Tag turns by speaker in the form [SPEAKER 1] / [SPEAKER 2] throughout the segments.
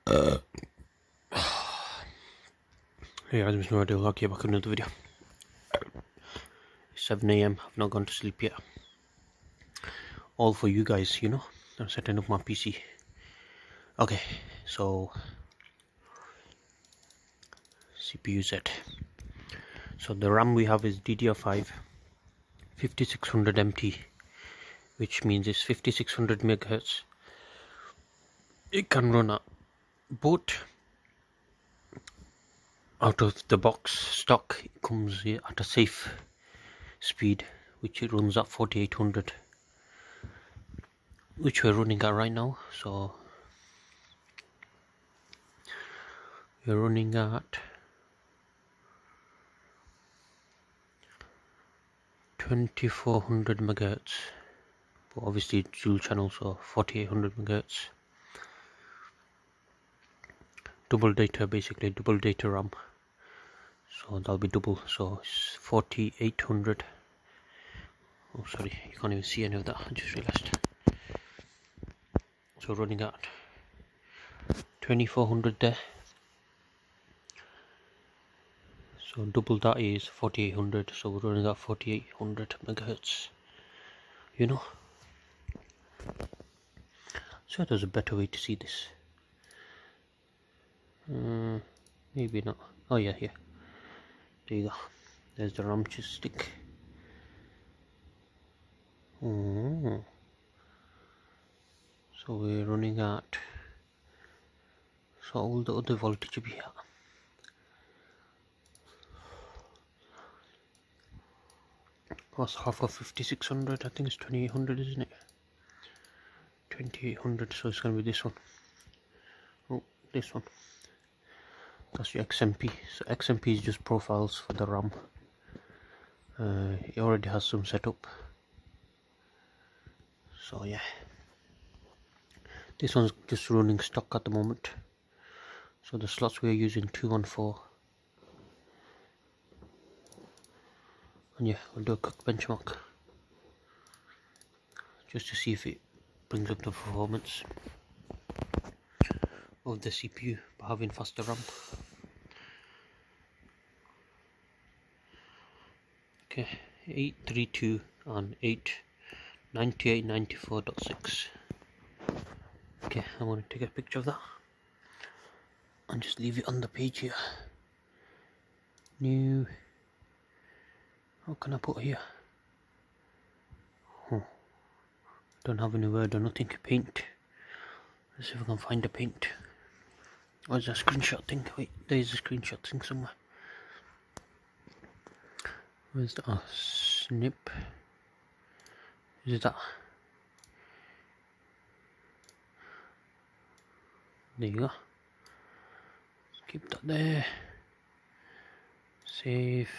[SPEAKER 1] Hey guys, MrWaheedulHaque back with another video. It's 7 AM, I've not gone to sleep yet. All for you guys, you know. I'm setting up my PC. Okay, so CPU set. So the RAM we have is DDR5 5600 MT, which means it's 5600 megahertz. It can run at boot. Out of the box stock, it comes at a safe speed, which it runs at 4800, which we're running at right now. So we're running at 2400 megahertz, but obviously it's dual channel, so 4800 megahertz. Double data, basically double data RAM, so that'll be double, so it's 4800. Oh sorry, you can't even see any of that, I just realized. So running at 2400 there, so double that is 4800, so we're running at 4800 megahertz, you know. So there's a better way to see this. Maybe not. Oh yeah, here. There you go. There's the RAM stick. So we're running at. So all the other voltage will be here. What's half of 5600? I think it's 2800, isn't it? 2800. So it's gonna be this one. Oh, this one. That's your XMP. So XMP is just profiles for the RAM. It already has some setup. So yeah, this one's just running stock at the moment. So the slots we're using 214. And yeah, we'll do a quick benchmark just to see if it brings up the performance of the CPU by having faster RAM. Okay, 832 and 898.94.6. Okay, I'm going to take a picture of that and just leave it on the page here. New. What can I put here? Don't have any word or nothing. Paint. Let's see if I can find the paint. Where's the screenshot thing? Wait, there's a screenshot thing somewhere. Where's the snip? Is that? There you go. Keep that there. Save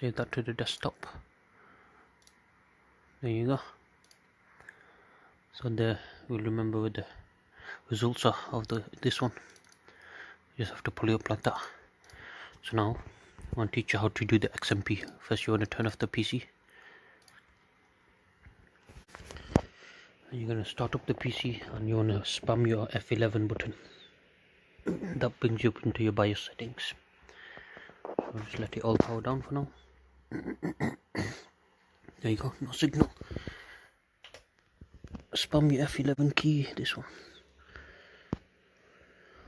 [SPEAKER 1] that to the desktop. There you go. So there, we'll remember with the results of this one. You just have to pull it up like that. So now I want to teach you how to do the XMP. First you want to turn off the PC. And you're going to start up the PC and you want to spam your F11 button. That brings you up into your BIOS settings. So just let it all power down for now. There you go, no signal. Spam your F11 key, this one.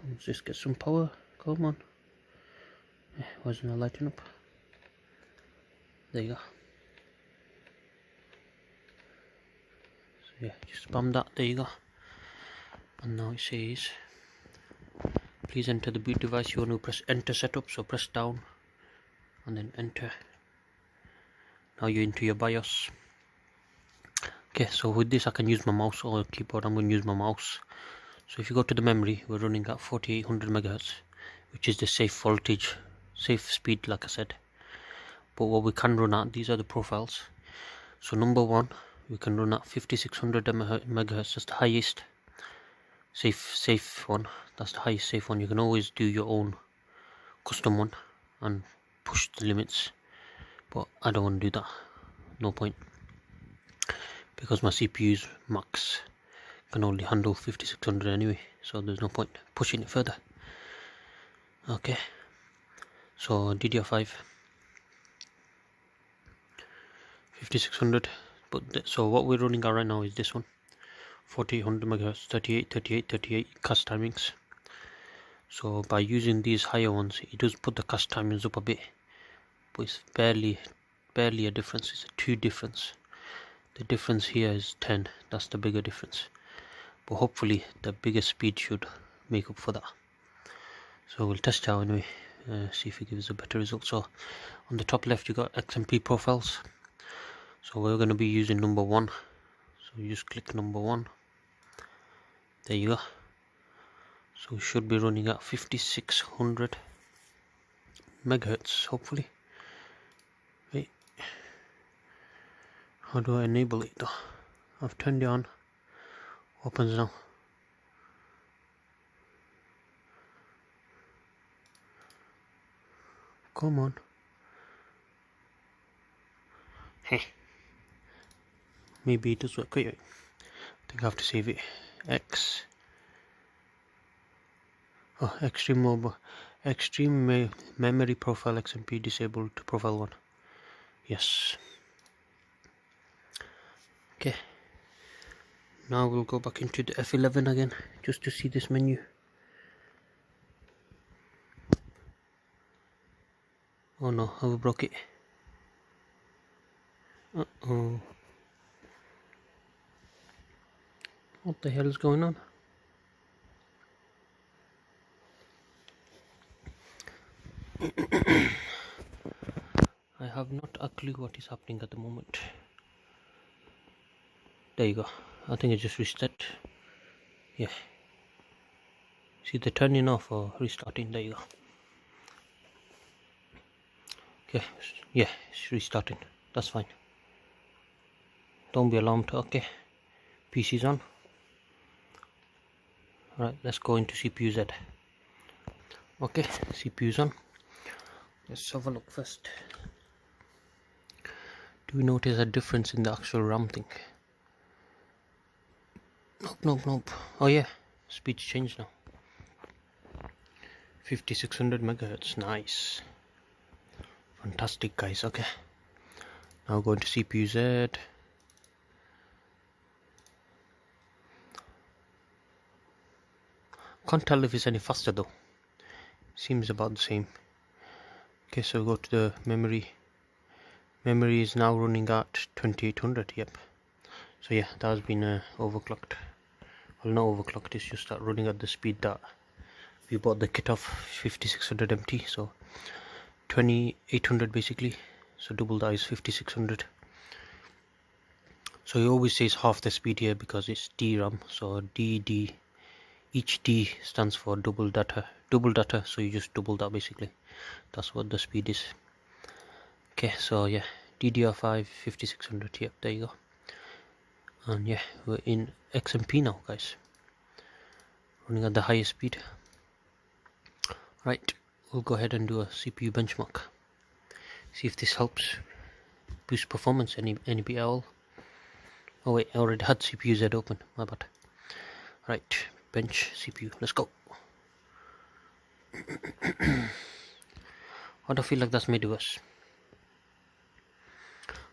[SPEAKER 1] Let's just get some power, come on. Why isn't it lighting up? There you go. So yeah, just spam that, there you go. And now it says, please enter the boot device. You want to press enter setup, so press down and then enter. Now you're into your BIOS. Okay, so with this I can use my mouse or keyboard. I'm going to use my mouse. So if you go to the memory, we're running at 4800 megahertz, which is the safe voltage, safe speed like I said. But what we can run at, these are the profiles. So number one, we can run at 5600 megahertz. That's the highest safe one. That's the highest safe one. You can always do your own custom one and push the limits, but I don't want to do that. No point, because my CPU is max can only handle 5600 anyway, so there's no point pushing it further. Okay, so DDR5 5600, but so what we're running out right now is this one, 4800 MHz, 38 cast timings. So by using these higher ones, it does put the cast timings up a bit, but it's barely a difference. It's a 2 difference. The difference here is 10. That's the bigger difference, but hopefully the bigger speed should make up for that. So we'll test it out anyway, see if it gives a better result. So on the top left you got XMP Profiles, so we're going to be using number 1, so you just click number 1, there you go. So we should be running at 5600 megahertz hopefully. Wait, how do I enable it though? I've turned it on, opens now. Come on. Hey, maybe it does work. Wait, I think I have to save it. Extreme memory profile XMP disabled to profile 1. Yes. Okay, now we'll go back into the F11 again just to see this menu. Oh no, I broke it. Uh-oh. What the hell is going on? I have not a clue what is happening at the moment. There you go. I think it just reset. Yeah. See the turning off or restarting. There you go. Okay. Yeah, it's restarting. That's fine. Don't be alarmed. Okay. PC's on. Alright, let's go into CPU Z. Okay, CPU's on. Let's have a look first. Do we notice a difference in the actual RAM thing? Nope. Oh yeah, speed's changed now. 5600 megahertz, nice. Fantastic guys, okay. Now go into CPU Z. Can't tell if it's any faster though. Seems about the same. Okay, so go to the memory. Memory is now running at 2800. Yep. So yeah, that has been overclocked. Well, not overclocked. It's just that running at the speed that we bought the kit of 5600 MT. So 2800 basically. So double that is 5600. So he always says half the speed here because it's DRAM. So DD. Each D stands for double data, so you just double that basically. That's what the speed is. Okay, so yeah, DDR5 5600. Yep, there you go. And yeah, we're in XMP now guys, running at the highest speed. Right, we'll go ahead and do a CPU benchmark, see if this helps boost performance any bit at all. Oh wait, I already had CPU Z open, my bad. Right, bench CPU, let's go. I don't feel like that's made it worse.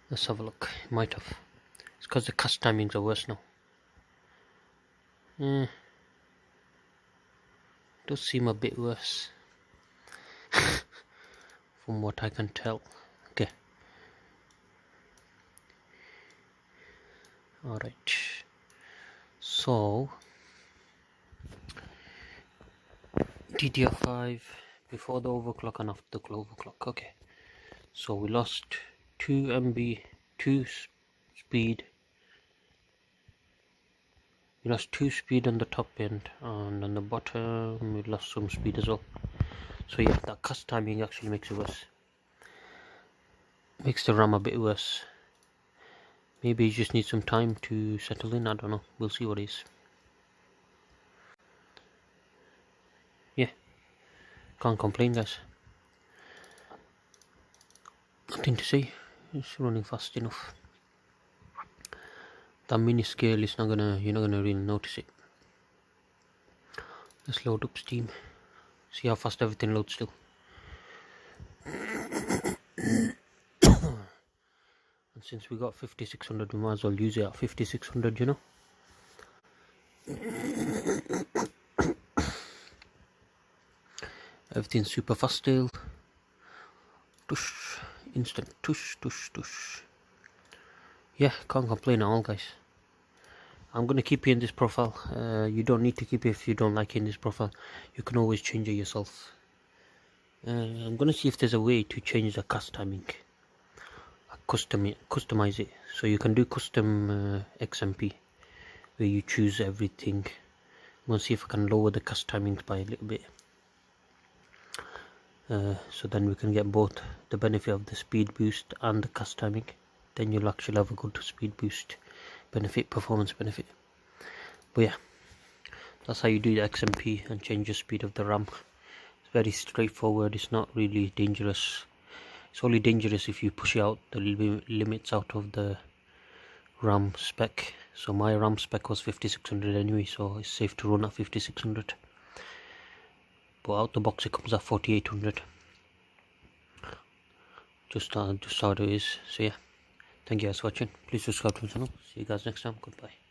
[SPEAKER 1] Let's have a look. It might have. It's because the cast timings are worse now. Does seem a bit worse from what I can tell. Okay. Alright. So DDR5 before the overclock and after the overclock. Okay, so we lost 2 MB, 2 speed. We lost 2 speed on the top end, and on the bottom we lost some speed as well. So yeah, that cast timing actually makes it worse. Makes the RAM a bit worse. Maybe you just need some time to settle in. I don't know. We'll see what it is. Yeah, can't complain guys. Nothing to say. It's running fast enough. the mini scale is not gonna, you're not gonna really notice it. Let's load up Steam, see how fast everything loads still. And since we got 5600, we might as well use it at 5600, you know. Everything's super fast still. Tush, instant tush, tush, tush. Yeah, can't complain at all, guys. I'm gonna keep it in this profile. You don't need to keep it if you don't like it in this profile. You can always change it yourself. I'm gonna see if there's a way to change the cast timing, customize it. So you can do custom XMP, where you choose everything. I'm gonna see if I can lower the cast timings by a little bit. So then we can get both the benefit of the speed boost and the cast timing. Then you'll actually have a good speed boost benefit, performance benefit. But yeah, that's how you do the XMP and change the speed of the RAM. It's very straightforward. It's not really dangerous. It's only dangerous if you push out the limits out of the RAM spec. So my RAM spec was 5600 anyway, so it's safe to run at 5600. But out the box it comes at 4800. Just how it is. So yeah, thank you guys for watching. Please subscribe to the channel. See you guys next time. Goodbye.